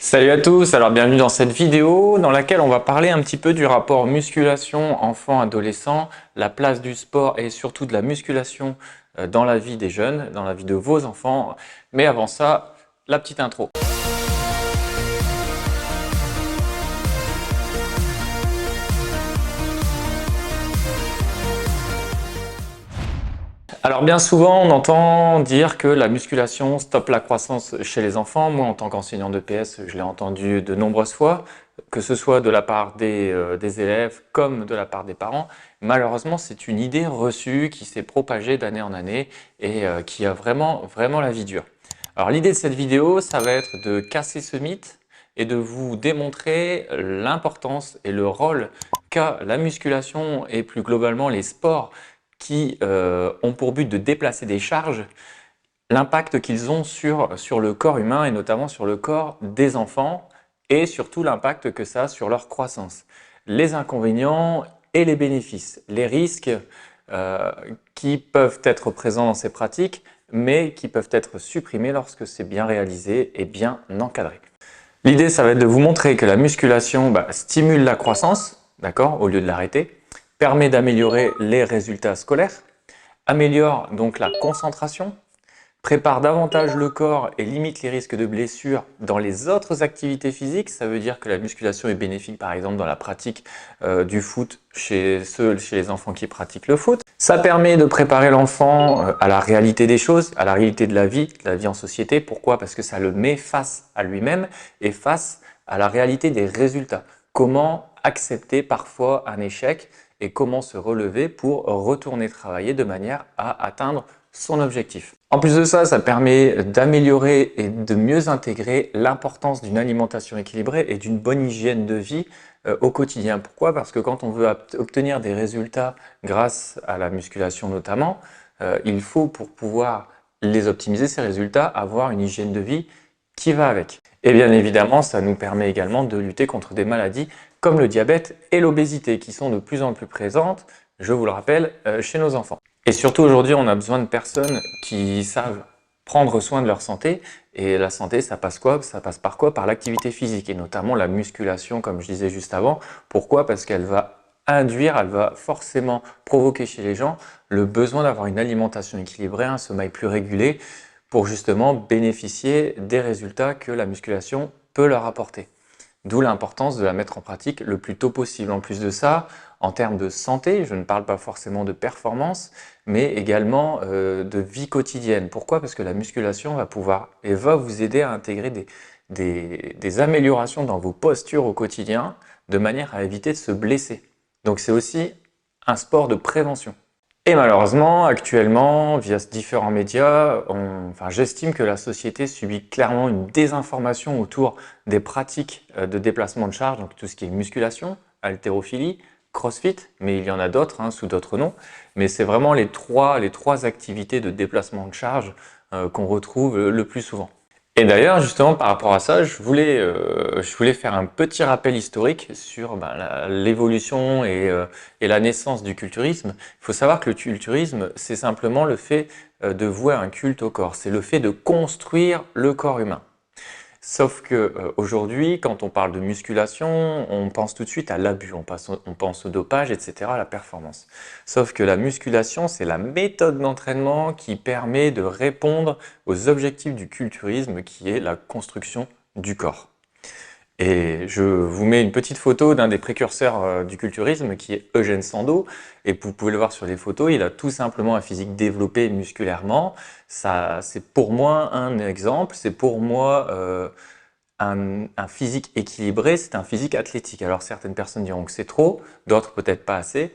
Salut à tous, alors bienvenue dans cette vidéo dans laquelle on va parler un petit peu du rapport musculation enfant-adolescent, la place du sport et surtout de la musculation dans la vie des jeunes, dans la vie de vos enfants. Mais avant ça, la petite intro. Alors bien souvent, on entend dire que la musculation stoppe la croissance chez les enfants. Moi, en tant qu'enseignant de PS, je l'ai entendu de nombreuses fois, que ce soit de la part des élèves comme de la part des parents. Malheureusement, c'est une idée reçue qui s'est propagée d'année en année et qui a vraiment la vie dure. Alors l'idée de cette vidéo, ça va être de casser ce mythe et de vous démontrer l'importance et le rôle qu'a la musculation et plus globalement les sports qui ont pour but de déplacer des charges, l'impact qu'ils ont sur le corps humain et notamment sur le corps des enfants et surtout l'impact que ça a sur leur croissance. Les inconvénients et les bénéfices, les risques qui peuvent être présents dans ces pratiques mais qui peuvent être supprimés lorsque c'est bien réalisé et bien encadré. L'idée, ça va être de vous montrer que la musculation stimule la croissance, d'accord, au lieu de l'arrêter, permet d'améliorer les résultats scolaires, améliore donc la concentration, prépare davantage le corps et limite les risques de blessures dans les autres activités physiques. Ça veut dire que la musculation est bénéfique par exemple dans la pratique du foot chez les enfants qui pratiquent le foot. Ça permet de préparer l'enfant à la réalité des choses, à la réalité de la vie en société. Pourquoi? Parce que ça le met face à lui-même et face à la réalité des résultats. Comment accepter parfois un échec et comment se relever pour retourner travailler de manière à atteindre son objectif. En plus de ça, ça permet d'améliorer et de mieux intégrer l'importance d'une alimentation équilibrée et d'une bonne hygiène de vie au quotidien. Pourquoi? Parce que quand on veut obtenir des résultats grâce à la musculation notamment, il faut pour pouvoir les optimiser, ces résultats, avoir une hygiène de vie qui va avec. Et bien évidemment, ça nous permet également de lutter contre des maladies comme le diabète et l'obésité qui sont de plus en plus présentes, je vous le rappelle, chez nos enfants. Et surtout aujourd'hui, on a besoin de personnes qui savent prendre soin de leur santé. Et la santé, ça passe quoi? Ça passe par quoi? Par l'activité physique et notamment la musculation, comme je disais juste avant. Pourquoi? Parce qu'elle va induire, elle va forcément provoquer chez les gens le besoin d'avoir une alimentation équilibrée, un sommeil plus régulé pour justement bénéficier des résultats que la musculation peut leur apporter. D'où l'importance de la mettre en pratique le plus tôt possible. En plus de ça, en termes de santé, je ne parle pas forcément de performance, mais également de vie quotidienne. Pourquoi? Parce que la musculation va vous aider à intégrer des améliorations dans vos postures au quotidien, de manière à éviter de se blesser. Donc c'est aussi un sport de prévention. Et malheureusement, actuellement, via différents médias, j'estime que la société subit clairement une désinformation autour des pratiques de déplacement de charge, donc tout ce qui est musculation, haltérophilie, crossfit, mais il y en a d'autres, sous d'autres noms. Mais c'est vraiment les trois activités de déplacement de charge qu'on retrouve le plus souvent. Et d'ailleurs, justement, par rapport à ça, je voulais faire un petit rappel historique sur l'évolution et la naissance du culturisme. Il faut savoir que le culturisme, c'est simplement le fait de vouer un culte au corps. C'est le fait de construire le corps humain. Sauf que aujourd'hui, quand on parle de musculation, on pense tout de suite à l'abus, on pense au dopage, etc., à la performance. Sauf que la musculation, c'est la méthode d'entraînement qui permet de répondre aux objectifs du culturisme, qui est la construction du corps. Et je vous mets une petite photo d'un des précurseurs du culturisme qui est Eugène Sandow. Et vous pouvez le voir sur les photos, il a tout simplement un physique développé musculairement. Ça, c'est pour moi un exemple, c'est pour moi un physique équilibré, c'est un physique athlétique. Alors certaines personnes diront que c'est trop, d'autres peut-être pas assez.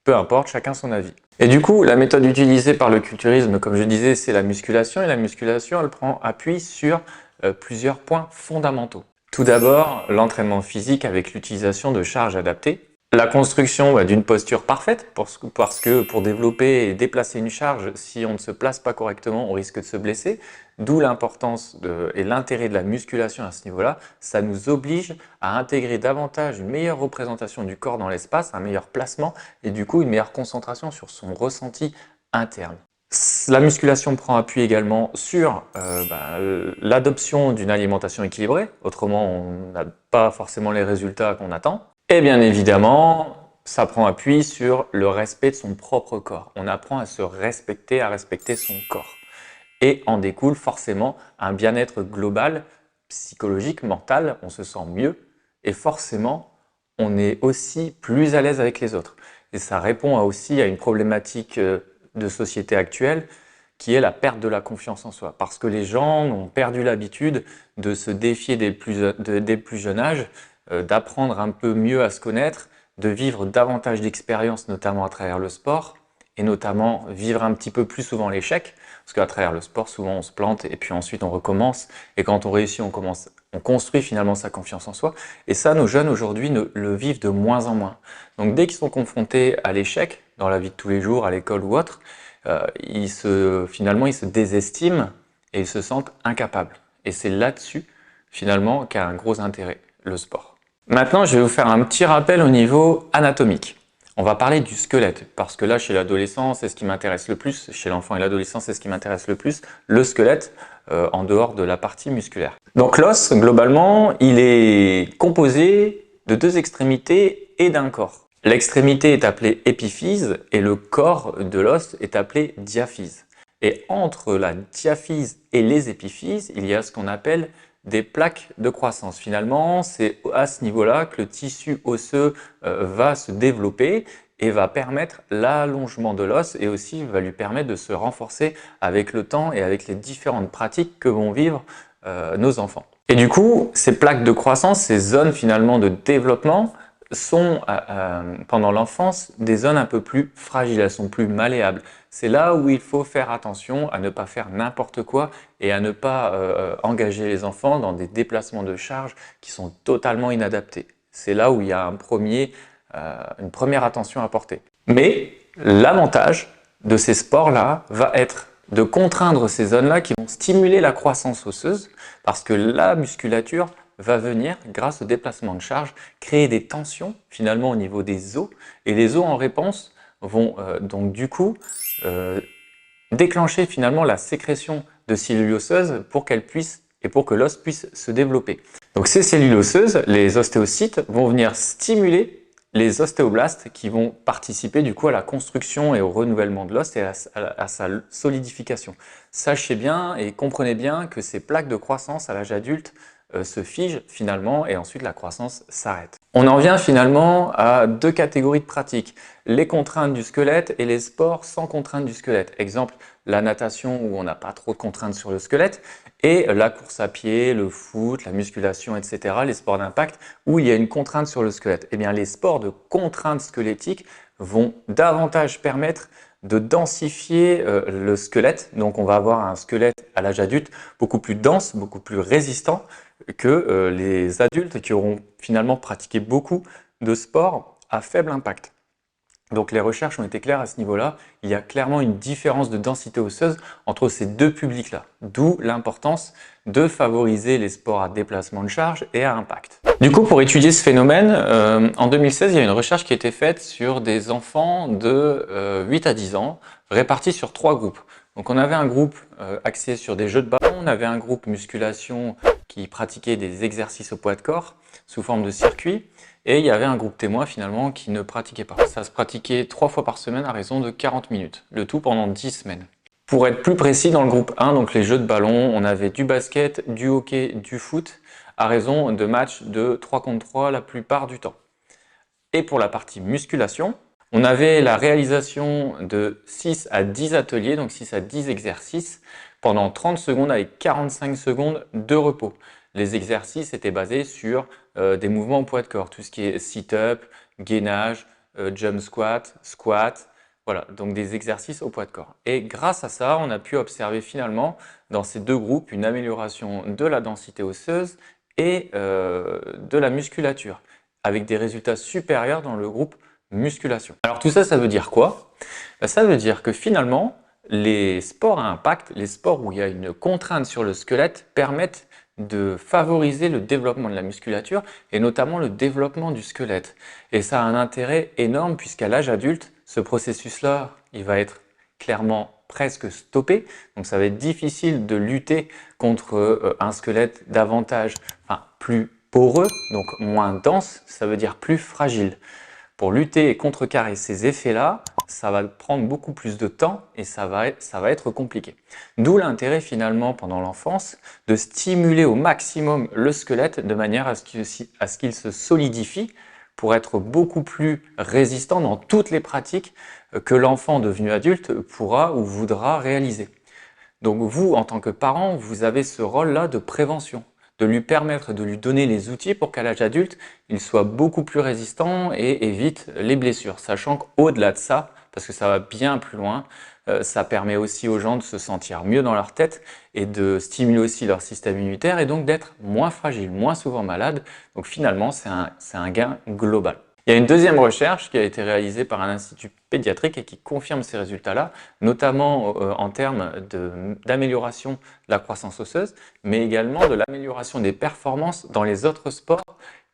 Peu importe, chacun son avis. Et du coup, la méthode utilisée par le culturisme, comme je disais, c'est la musculation. Et la musculation, elle prend appui sur plusieurs points fondamentaux. Tout d'abord, l'entraînement physique avec l'utilisation de charges adaptées. La construction d'une posture parfaite, parce que pour développer et déplacer une charge, si on ne se place pas correctement, on risque de se blesser. D'où l'importance et l'intérêt de la musculation à ce niveau-là. Ça nous oblige à intégrer davantage une meilleure représentation du corps dans l'espace, un meilleur placement et du coup une meilleure concentration sur son ressenti interne. La musculation prend appui également sur l'adoption d'une alimentation équilibrée, autrement on n'a pas forcément les résultats qu'on attend. Et bien évidemment, ça prend appui sur le respect de son propre corps. On apprend à se respecter, à respecter son corps. Et en découle forcément un bien-être global, psychologique, mental, on se sent mieux et forcément on est aussi plus à l'aise avec les autres. Et ça répond aussi à une problématique de société actuelle qui est la perte de la confiance en soi. Parce que les gens ont perdu l'habitude de se défier dès le plus jeune âge, d'apprendre un peu mieux à se connaître, de vivre davantage d'expériences, notamment à travers le sport, et notamment vivre un petit peu plus souvent l'échec, parce qu'à travers le sport, souvent on se plante et puis ensuite on recommence, et quand on réussit, on construit finalement sa confiance en soi. Et ça, nos jeunes aujourd'hui le vivent de moins en moins. Donc dès qu'ils sont confrontés à l'échec, dans la vie de tous les jours, à l'école ou autre, finalement ils se désestiment et ils se sentent incapables. Et c'est là-dessus finalement qu'a un gros intérêt, le sport. Maintenant, je vais vous faire un petit rappel au niveau anatomique. On va parler du squelette, parce que là, chez l'adolescent, c'est ce qui m'intéresse le plus. Chez l'enfant et l'adolescent, c'est ce qui m'intéresse le plus, le squelette, en dehors de la partie musculaire. Donc l'os, globalement, il est composé de deux extrémités et d'un corps. L'extrémité est appelée épiphyse et le corps de l'os est appelé diaphyse. Et entre la diaphyse et les épiphyses, il y a ce qu'on appelle des plaques de croissance. Finalement, c'est à ce niveau-là que le tissu osseux va se développer et va permettre l'allongement de l'os et aussi va lui permettre de se renforcer avec le temps et avec les différentes pratiques que vont vivre nos enfants. Et du coup, ces plaques de croissance, ces zones finalement de développement sont pendant l'enfance des zones un peu plus fragiles, elles sont plus malléables. C'est là où il faut faire attention à ne pas faire n'importe quoi et à ne pas engager les enfants dans des déplacements de charge qui sont totalement inadaptés. C'est là où il y a une première attention à porter. Mais l'avantage de ces sports-là va être de contraindre ces zones-là qui vont stimuler la croissance osseuse parce que la musculature va venir, grâce au déplacement de charge, créer des tensions finalement au niveau des os et les os en réponse vont donc du coup déclencher finalement la sécrétion de cellules osseuses pour qu'elles puissent et pour que l'os puisse se développer. Donc ces cellules osseuses, les ostéocytes, vont venir stimuler les ostéoblastes qui vont participer du coup à la construction et au renouvellement de l'os et à sa solidification. Sachez bien et comprenez bien que ces plaques de croissance à l'âge adulte se figent finalement et ensuite la croissance s'arrête. On en vient finalement à deux catégories de pratiques, les contraintes du squelette et les sports sans contraintes du squelette. Exemple, la natation où on n'a pas trop de contraintes sur le squelette et la course à pied, le foot, la musculation, etc., les sports d'impact où il y a une contrainte sur le squelette. Eh bien, les sports de contrainte squelettique vont davantage permettre de densifier le squelette. Donc, on va avoir un squelette à l'âge adulte beaucoup plus dense, beaucoup plus résistant que les adultes qui auront finalement pratiqué beaucoup de sports à faible impact. Donc les recherches ont été claires à ce niveau-là, il y a clairement une différence de densité osseuse entre ces deux publics-là, d'où l'importance de favoriser les sports à déplacement de charge et à impact. Du coup, pour étudier ce phénomène, en 2016, il y a une recherche qui a été faite sur des enfants de 8 à 10 ans, répartis sur 3 groupes. Donc on avait un groupe axé sur des jeux de ballon, on avait un groupe musculation qui pratiquait des exercices au poids de corps sous forme de circuit, et il y avait un groupe témoin finalement qui ne pratiquait pas. Ça se pratiquait 3 fois par semaine à raison de 40 minutes, le tout pendant 10 semaines. Pour être plus précis, dans le groupe 1, donc les jeux de ballon, on avait du basket, du hockey, du foot, à raison de matchs de 3 contre 3 la plupart du temps. Et pour la partie musculation, on avait la réalisation de 6 à 10 ateliers, donc 6 à 10 exercices, pendant 30 secondes avec 45 secondes de repos. Les exercices étaient basés sur des mouvements au poids de corps, tout ce qui est sit-up, gainage, jump squat, squat, voilà, donc des exercices au poids de corps. Et grâce à ça, on a pu observer finalement dans ces deux groupes une amélioration de la densité osseuse et de la musculature, avec des résultats supérieurs dans le groupe musculation. Alors tout ça, ça veut dire quoi? Ça veut dire que finalement, les sports à impact, les sports où il y a une contrainte sur le squelette, permettent de favoriser le développement de la musculature et notamment le développement du squelette. Et ça a un intérêt énorme puisqu'à l'âge adulte, ce processus-là, il va être clairement presque stoppé. Donc ça va être difficile de lutter contre un squelette davantage, plus poreux, donc moins dense, ça veut dire plus fragile. Pour lutter et contrecarrer ces effets-là, ça va prendre beaucoup plus de temps et ça va être compliqué. D'où l'intérêt finalement pendant l'enfance de stimuler au maximum le squelette de manière à ce qu'il se solidifie pour être beaucoup plus résistant dans toutes les pratiques que l'enfant devenu adulte pourra ou voudra réaliser. Donc vous, en tant que parent, vous avez ce rôle-là de prévention, de lui permettre de lui donner les outils pour qu'à l'âge adulte, il soit beaucoup plus résistant et évite les blessures. Sachant qu'au-delà de ça, parce que ça va bien plus loin, ça permet aussi aux gens de se sentir mieux dans leur tête et de stimuler aussi leur système immunitaire et donc d'être moins fragile, moins souvent malade. Donc finalement, c'est un gain global. Il y a une deuxième recherche qui a été réalisée par un institut pédiatrique et qui confirme ces résultats-là, notamment en termes d'amélioration de la croissance osseuse, mais également de l'amélioration des performances dans les autres sports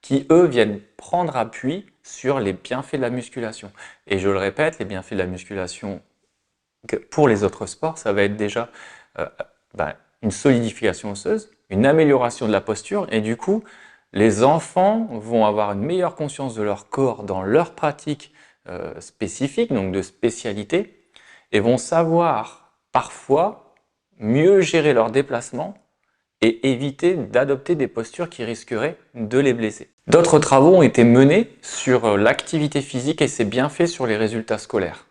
qui, eux, viennent prendre appui sur les bienfaits de la musculation. Et je le répète, les bienfaits de la musculation pour les autres sports, ça va être déjà une solidification osseuse, une amélioration de la posture et du coup, les enfants vont avoir une meilleure conscience de leur corps dans leur pratique spécifique, donc de spécialité, et vont savoir parfois mieux gérer leurs déplacements et éviter d'adopter des postures qui risqueraient de les blesser. D'autres travaux ont été menés sur l'activité physique et ses bienfaits sur les résultats scolaires.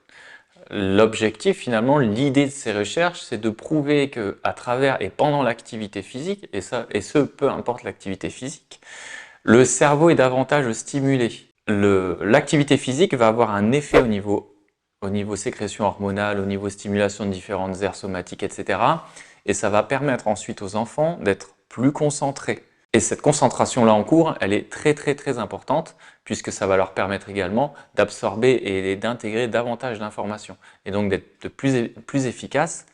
L'objectif, finalement, l'idée de ces recherches, c'est de prouver qu'à travers et pendant l'activité physique, et ce, peu importe l'activité physique, le cerveau est davantage stimulé. L'activité physique va avoir un effet au niveau sécrétion hormonale, au niveau stimulation de différentes aires somatiques, etc. Et ça va permettre ensuite aux enfants d'être plus concentrés. Et cette concentration-là en cours, elle est très très très importante puisque ça va leur permettre également d'absorber et d'intégrer davantage d'informations et donc d'être plus efficaces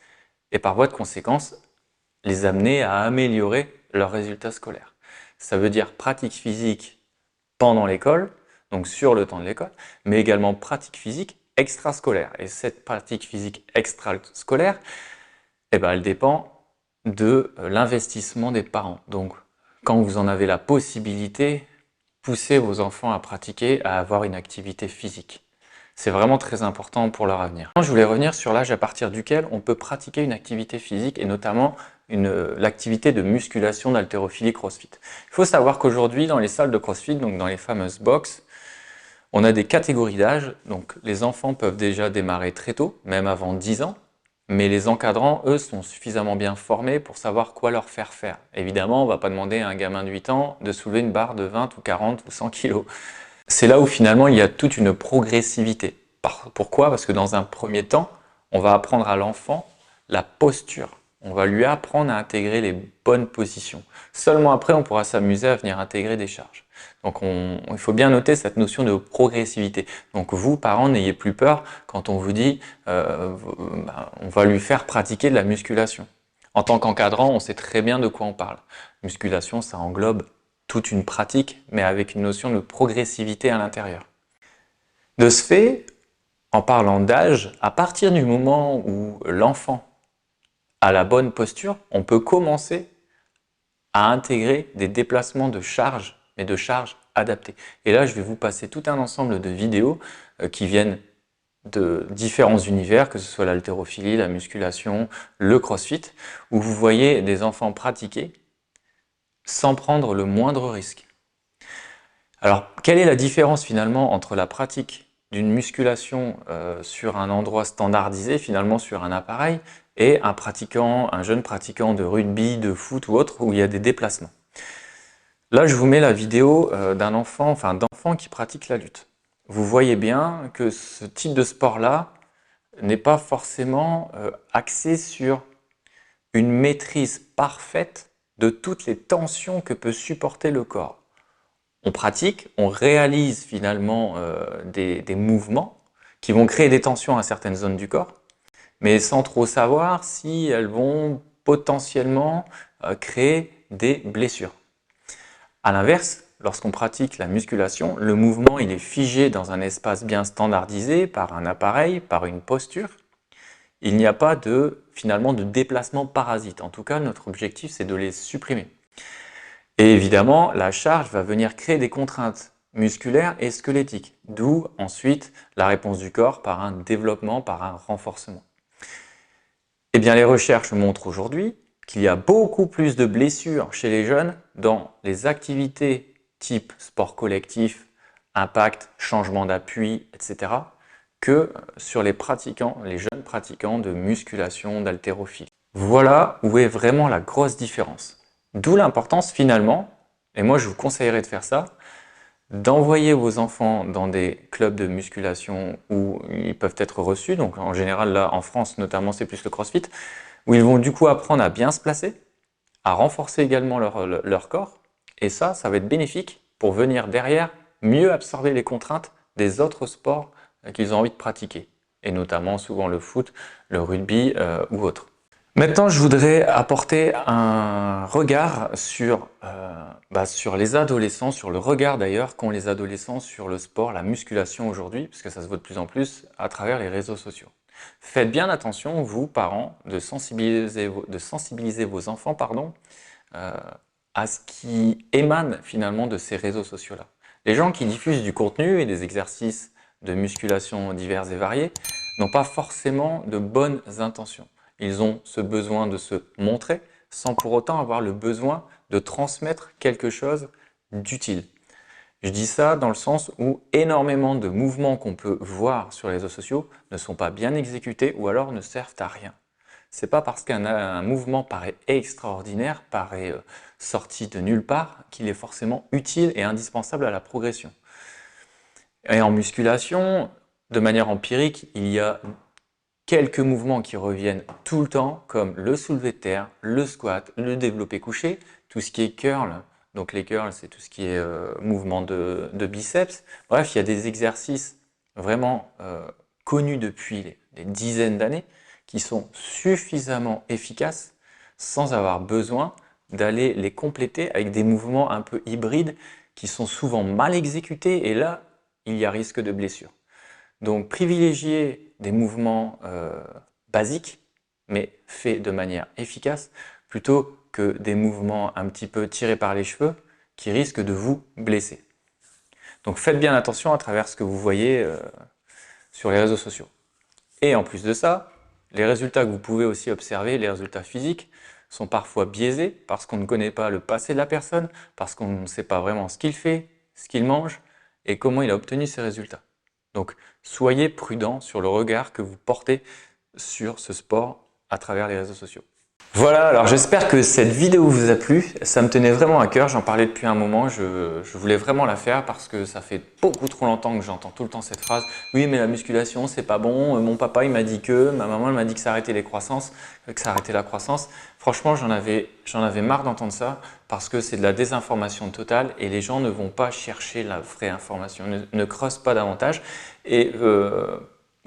et par voie de conséquence les amener à améliorer leurs résultats scolaires. Ça veut dire pratique physique pendant l'école, donc sur le temps de l'école, mais également pratique physique extrascolaire. Et cette pratique physique extrascolaire, elle dépend de l'investissement des parents. Donc, quand vous en avez la possibilité, poussez vos enfants à pratiquer, à avoir une activité physique. C'est vraiment très important pour leur avenir. Je voulais revenir sur l'âge à partir duquel on peut pratiquer une activité physique et notamment l'activité de musculation d'haltérophilie CrossFit. Il faut savoir qu'aujourd'hui, dans les salles de CrossFit, donc dans les fameuses box, on a des catégories d'âge. Donc les enfants peuvent déjà démarrer très tôt, même avant 10 ans. Mais les encadrants, eux, sont suffisamment bien formés pour savoir quoi leur faire faire. Évidemment, on ne va pas demander à un gamin de 8 ans de soulever une barre de 20 ou 40 ou 100 kilos. C'est là où finalement il y a toute une progressivité. Pourquoi? Parce que dans un premier temps, on va apprendre à l'enfant la posture. On va lui apprendre à intégrer les bonnes positions. Seulement après, on pourra s'amuser à venir intégrer des charges. Donc il faut bien noter cette notion de progressivité. Donc vous, parents, n'ayez plus peur quand on vous dit on va lui faire pratiquer de la musculation. En tant qu'encadrant, on sait très bien de quoi on parle. Musculation, ça englobe toute une pratique, mais avec une notion de progressivité à l'intérieur. De ce fait, en parlant d'âge, à partir du moment où l'enfant a la bonne posture, on peut commencer à intégrer des déplacements de charge, mais de charge adaptées. Et là, je vais vous passer tout un ensemble de vidéos qui viennent de différents univers, que ce soit l'haltérophilie, la musculation, le crossfit, où vous voyez des enfants pratiquer sans prendre le moindre risque. Alors, quelle est la différence finalement entre la pratique d'une musculation sur un endroit standardisé, finalement sur un appareil, et un jeune pratiquant de rugby, de foot ou autre, où il y a des déplacements? Là, je vous mets la vidéo d'enfants qui pratiquent la lutte. Vous voyez bien que ce type de sport-là n'est pas forcément axé sur une maîtrise parfaite de toutes les tensions que peut supporter le corps. On pratique, on réalise finalement des mouvements qui vont créer des tensions à certaines zones du corps, mais sans trop savoir si elles vont potentiellement créer des blessures. A l'inverse, lorsqu'on pratique la musculation, le mouvement il est figé dans un espace bien standardisé par un appareil, par une posture, il n'y a pas finalement de déplacement parasite. En tout cas, notre objectif, c'est de les supprimer. Et évidemment, la charge va venir créer des contraintes musculaires et squelettiques, d'où ensuite la réponse du corps par un développement, par un renforcement. Eh bien, les recherches montrent aujourd'hui qu'il y a beaucoup plus de blessures chez les jeunes dans les activités type sport collectif, impact, changement d'appui, etc., que sur les jeunes pratiquants de musculation, d'haltérophilie. Voilà où est vraiment la grosse différence. D'où l'importance finalement, et moi je vous conseillerais de faire ça, d'envoyer vos enfants dans des clubs de musculation où ils peuvent être reçus, donc en général là en France notamment c'est plus le CrossFit, où ils vont du coup apprendre à bien se placer, à renforcer également leur corps, et ça va être bénéfique pour venir derrière mieux absorber les contraintes des autres sports qu'ils ont envie de pratiquer, et notamment souvent le foot, le rugby ou autre. Maintenant, je voudrais apporter un regard sur les adolescents, sur le regard d'ailleurs qu'ont les adolescents sur le sport, la musculation aujourd'hui, puisque ça se voit de plus en plus à travers les réseaux sociaux. Faites bien attention, vous, parents, de sensibiliser vos enfants à ce qui émane finalement de ces réseaux sociaux-là. Les gens qui diffusent du contenu et des exercices de musculation divers et variés n'ont pas forcément de bonnes intentions. Ils ont ce besoin de se montrer sans pour autant avoir le besoin de transmettre quelque chose d'utile. Je dis ça dans le sens où énormément de mouvements qu'on peut voir sur les réseaux sociaux ne sont pas bien exécutés ou alors ne servent à rien. C'est pas parce qu'un mouvement paraît extraordinaire, paraît sorti de nulle part, qu'il est forcément utile et indispensable à la progression. Et en musculation, de manière empirique, il y a quelques mouvements qui reviennent tout le temps, comme le soulevé de terre, le squat, le développé couché, tout ce qui est curl. Donc les curls, c'est tout ce qui est mouvement de biceps. Bref, il y a des exercices vraiment connus depuis des dizaines d'années qui sont suffisamment efficaces sans avoir besoin d'aller les compléter avec des mouvements un peu hybrides qui sont souvent mal exécutés et là, il y a risque de blessure. Donc privilégier des mouvements basiques, mais faits de manière efficace, plutôt que des mouvements un petit peu tirés par les cheveux qui risquent de vous blesser. Donc faites bien attention à travers ce que vous voyez sur les réseaux sociaux. Et en plus de ça, les résultats que vous pouvez aussi observer, les résultats physiques, sont parfois biaisés parce qu'on ne connaît pas le passé de la personne, parce qu'on ne sait pas vraiment ce qu'il fait, ce qu'il mange et comment il a obtenu ces résultats. Donc, soyez prudent sur le regard que vous portez sur ce sport à travers les réseaux sociaux. Voilà, alors j'espère que cette vidéo vous a plu. Ça me tenait vraiment à cœur, j'en parlais depuis un moment, je voulais vraiment la faire parce que ça fait beaucoup trop longtemps que j'entends tout le temps cette phrase « Oui, mais la musculation, c'est pas bon, mon papa il m'a dit que, ma maman elle m'a dit que ça arrêtait que ça arrêtait la croissance. » Franchement, j'en avais marre d'entendre ça parce que c'est de la désinformation totale et les gens ne vont pas chercher la vraie information, ne creusent pas davantage et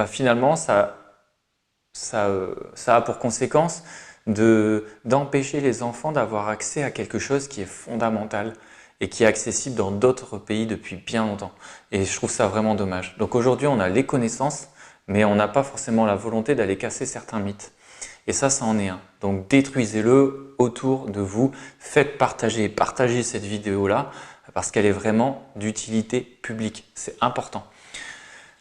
finalement ça a pour conséquence d'empêcher les enfants d'avoir accès à quelque chose qui est fondamental et qui est accessible dans d'autres pays depuis bien longtemps. Et je trouve ça vraiment dommage. Donc aujourd'hui, on a les connaissances, mais on n'a pas forcément la volonté d'aller casser certains mythes. Et ça en est un. Donc détruisez-le autour de vous. Faites partagez cette vidéo-là parce qu'elle est vraiment d'utilité publique. C'est important.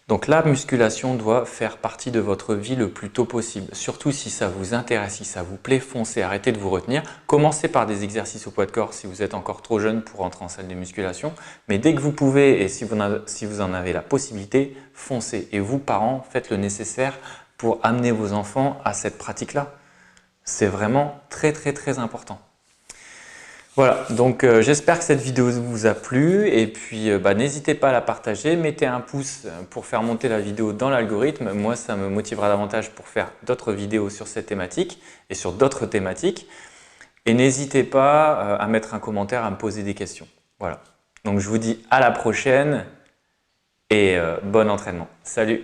Donc la musculation doit faire partie de votre vie le plus tôt possible. Surtout si ça vous intéresse, si ça vous plaît, foncez, arrêtez de vous retenir. Commencez par des exercices au poids de corps si vous êtes encore trop jeune pour rentrer en salle de musculation. Mais dès que vous pouvez et si vous en avez la possibilité, foncez. Et vous, parents, faites le nécessaire pour amener vos enfants à cette pratique-là. C'est vraiment très très très important. Voilà, donc j'espère que cette vidéo vous a plu et puis n'hésitez pas à la partager, mettez un pouce pour faire monter la vidéo dans l'algorithme. Moi, ça me motivera davantage pour faire d'autres vidéos sur cette thématique et sur d'autres thématiques. Et n'hésitez pas à mettre un commentaire, à me poser des questions. Voilà, donc je vous dis à la prochaine et bon entraînement. Salut!